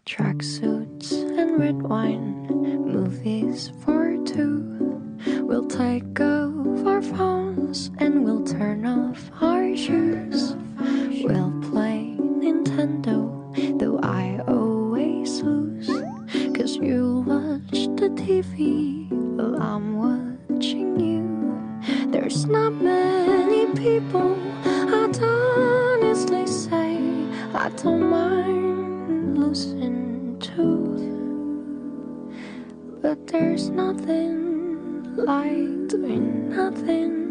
tracksuits and red wine, movies for two. We'll take off our phones and we'll turn off our shoes. We'll play Nintendo, though I always lose. 'Cause you watch the TV while I'm watching you. There's not many people I'd honestly say I don't mind losing to. But there's nothing like doing nothing.